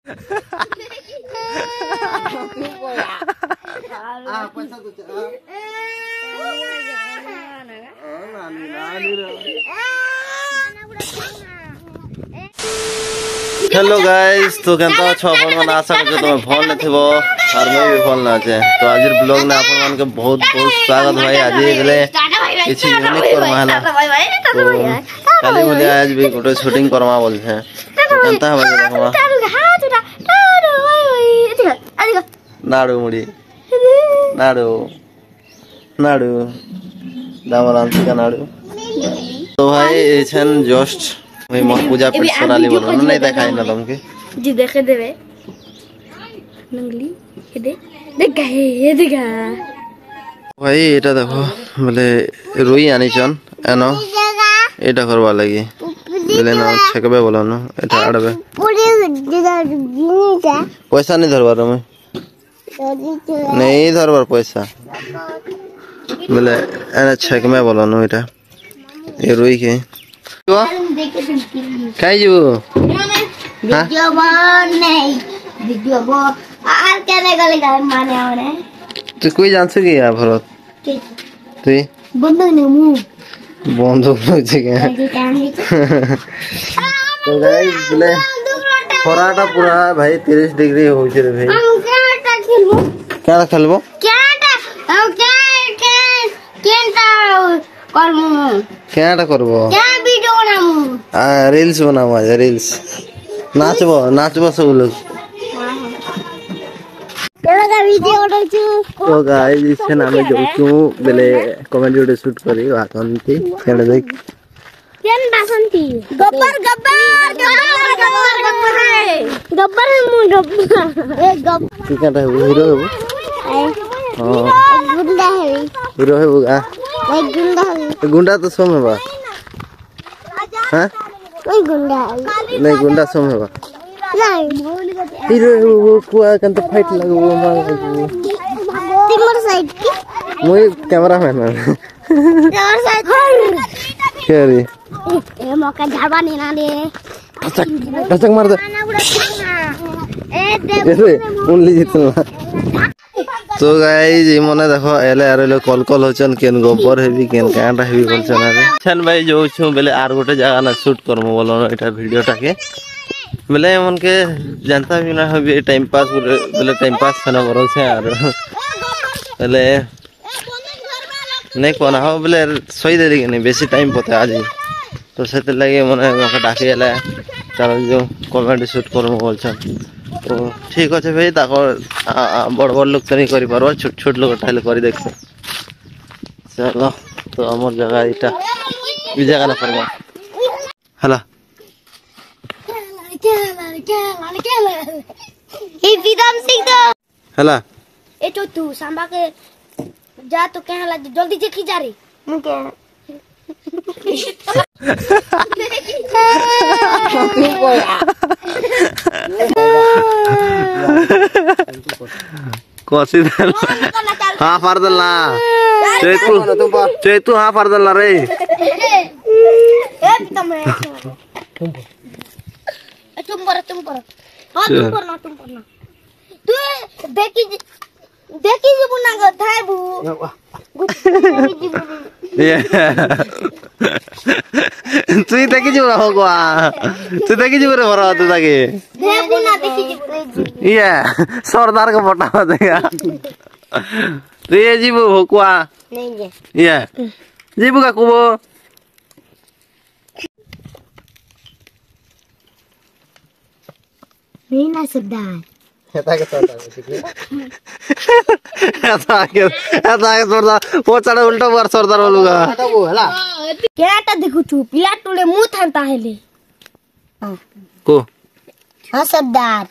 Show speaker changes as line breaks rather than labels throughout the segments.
पैसा तो hello guys तो केनता छ अपन मन आशा करके तुम फोन न थिबो और मैं भी फोन ना छे तो आज ब्लॉग में अपन मन के बहुत बहुत स्वागत भाई। आज गेले किछि यूनिक करमा हला तो काली बोले आज भी फोटो शूटिंग करमा बोल छे तो केनता हबे देखवा नाडू मुड़ी नाडू नाडू दामराम का नाडू तो भाई छन जस्ट भाई मो पूजा पे सोनाली बोलो नहीं देखाई ना तुमके
जी देखे देवे नंगली ये देख ये देखा
भाई एटा देखो बोले रुई आनी चन एनो एटा करबा लागि बोले ना छकबे बोलो न एटा आडबे पैसा नहीं धरबार में नहीं धरबार पैसा बोले एना छकमे बोलो न एटा ये रुई के काई जो वीडियो बो आर केने गले गाय माने आवरे तू कोई जान सके या भरत तू
बंदूक ने मु
बंदूक लगे के तो गाइस बोले खराटा पूरा भाई 30 डिग्री हो छे रे भाई क्या खेलबो क्या करबो
वीडियो बनामु
रील्स बनाबो आज रील्स नाचबो सब लोग
केला वीडियो बनाछु
तो गाइस इसे नामे जोचू बेले कमेंट वीडियो शूट करी वातंती केडे देख
केन बासंती गब्बर मु गब्बर ए गब्बर
की काटा हीरो हो हां
गुंडा है
हीरो है बुगा
एक गुंडा है
गुंडा तो सो में बा हां
कोई गुंडा है
नहीं गुंडा सो में बा
नहीं
हीरो वो कुआ कन तो फाइट लगो मार
तिमर साइड की
मोय कैमरामैन
तिमर साइड
केरी
ए मौका झाड़वा नहीं ना दे
टचक मार दे
ए दे
ओनली जितना तो गाइस ई मने देखो एले आरे कॉल होचन केन गोबर हेबी केन कांडा हेबी बोलछन आरे छन भाई जो छु बेले आर गोटे जगह ना शूट करमु बोलो एटा वीडियो टाके बेले मन के जनता भी ना होबी टाइम पास बेले टाइम पास खाना करो छे आर बेले नहीं कोना हो बेले सोई दे नहीं बेसी टाइम पता आज तो सेते लगे मने डाके एले चलो जो कमेंट शूट करमु बोलछन तो ठीक अच्छे भाई ताको बड़ बड़ लोग तो नहीं करी पारो छोट छोट लोग टाइल करी देख चलो तो हमर जगह इटा ई जगह ना करबो हला
ए विदम सिंह तो
हला
ए तो तू सांबा के जा तो कहला जल्दी देखी जा रे मुके
कोसी हां फार दलना चेतु हां फार दलना रे
ए तमे तुम पर हां तुम पर ना तू देखी जे बुना ग थाय बु
तू देखी जो होगवा तू देखी जो रे भरा तू ताके
दे बुना देखी जे
ये सरदार का फोटो देगा तू ये जीबू होकवा
नहीं जे
ये जीबू का कुबो
नहीं ना सरदार
एता के सरदार पोचाड़ा उल्टा बार सरदार बोलूगा
केटा देखु छु पिला टोले मुंह थांता हेले
को
हां सरदार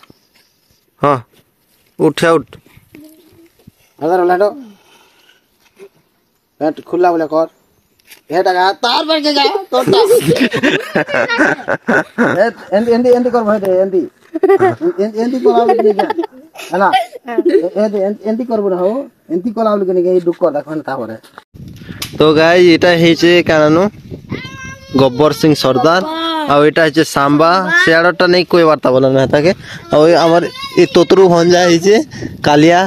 हां उठ अगर लाडो पेट खुला बोले कर हेटा का तार पर के जा तोटा एंदी कर भाई एंदी कोलाव के जा हला एंदी करबो ना हो एंदी कोलाव के नहीं दुख कर देखन ता परे तो गाइस एटा हेचे कारणो गब्बर सिंह सरदार ଆଉ ଏଇଟା ହচ্ছে ସାମ୍ବା ସିଆଡ଼ଟା ନେଇ କୋଇ ବାର୍ତ୍ତା ବୋଲ ନା ତାକେ ଆଉ ଆମର ଏ ତୋତରୁ ଭଞ୍ଜା ହେଇছে କାଲିଆ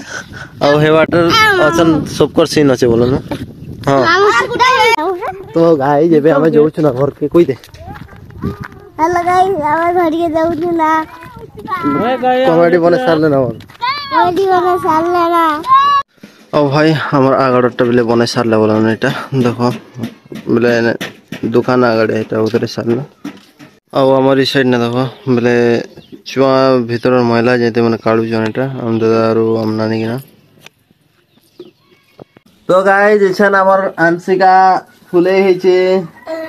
ଆଉ हे वाटर ଅଛନ୍ सबकर सीन ଅଛି ବୋଲ ନା हां तो गाई जेबे हमें जाऊ छु ना घर के कोई दे
हेलो गाइस हमें घर के जाऊ छु ना
कॉमेडी बने सारले ना
कॉमेडी बने सारले ना
ओ भाई हमर आगड़टा बिले बने सारले बोला ना एटा देखो बिले दुकान आगड़े एटा उधर सारले ଆଉ ଆମର ଏ ସାଇଡ ନା ଦେଖ ବୋଲେ ଛୁଆ ଭିତର ମହିଳା ଯେତେ ମାନେ କାଢୁଛନ୍ ଏଟା ଆମ ଦାଦାରୁ ଆମ ନାନୀ କିନା तो गाइस जैसन हमर अंशिका फुले ହେଇছে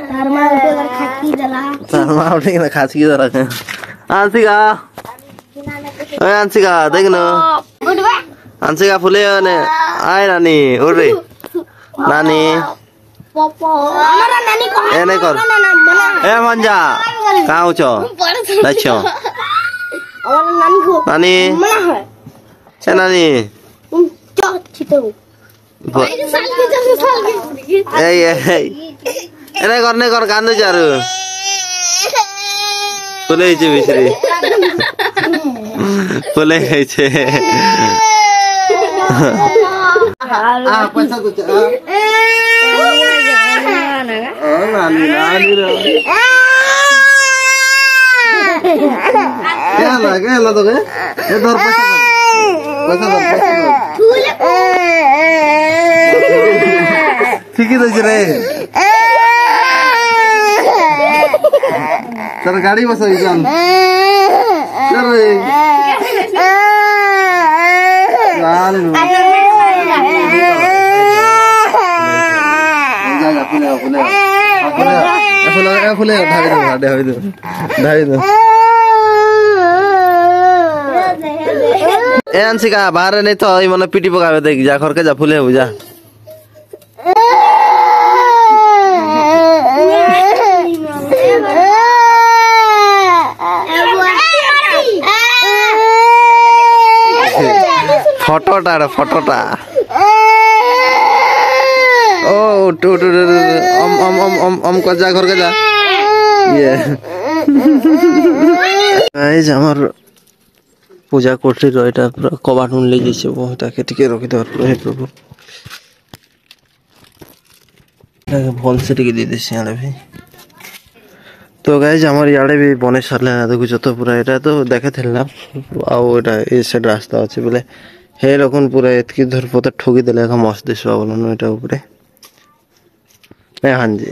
शर्मा उठे खाकी देला
शर्मा उठे ना खासी दरा अंशिका ओए अंशिका देख न
उठबे
अंशिका फुले ने आय नानी उठ रे नानी
पपो हमारा नानी को
ए नहीं कर ए मंजा कहां हो छ अच्छा
हमारा नानी को
नानी
मना है
ए नानी
तुम क्या छितो साल के
ए नहीं कर कांदे चारू फुले ହେଇছে बिसरी फुले ହେଇছে आ पैसा कुछ नानी नानी रे क्या ला तो ये धर पैसा ठीक है रे तर गाड़ी बस जान चल रे लाल फुले ढाई दो ए अंशिका बाहर नहीं तो मन पिटी पकावे देख जा घर के जा फुले हो जा फोटोटा ओ टू को जा घर के जा ये गाइस हमर पूजा कोठरी रो एटा पूरा कबाट उन ले जइसे बहुता के टिके रखि दर हे प्रभु एटा भल से टिके दे देसी आले भाई तो गाइस हमर याडे भी बने सरले ना देखु जतो पूरा एटा तो देखे थिलना आ एटा ए साइड रास्ता अछि बोले हे रकम पूरा एतकी धर पता ठोकी देले का मस्त दिसवा बोलन एटा ऊपर ए हां जी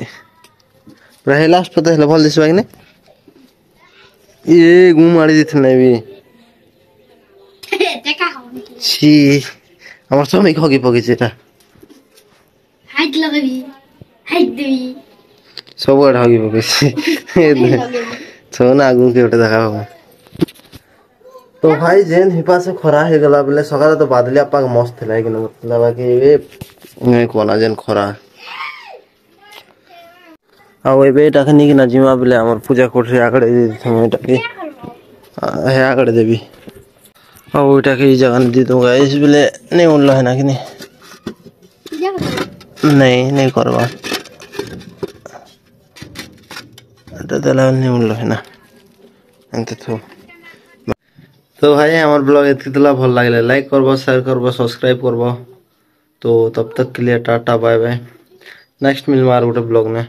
पूरा हे लास्ट पता है भल दिसवा कि ने ये गुम मारी दिथन नै भी छी हमर समय खगी पगी छेटा
हाइट लगबी हाइट देबी
सब अड़ हगी पगी छो ना आगु के ओटा देखा हो तो भाई जेन हिपा से खरा हे गला बेले सकाले तो बादलिया पाक मस्त थला कि मतलब कि ए कोना जेन खरा आ ओइ बेटा खनी कि ना जिमा बेले हमर पूजा कोठरी आगड़े समयटा कि हे आगड़े देबी आ ओइटा के जगह दी दूंगा इस बेले नहीं उल्ला है ना कि नहीं करवा এটা তাহলে नहीं उल्ला है ना एंते तो भाई हमार ब्लॉग एतकी तला भल लागले लाइक करबो शेयर करबो सब्सक्राइब करबो तो तब तक के लिए टाटा बाय बाय नेक्स्ट मिलमार गोटे ब्लॉग में।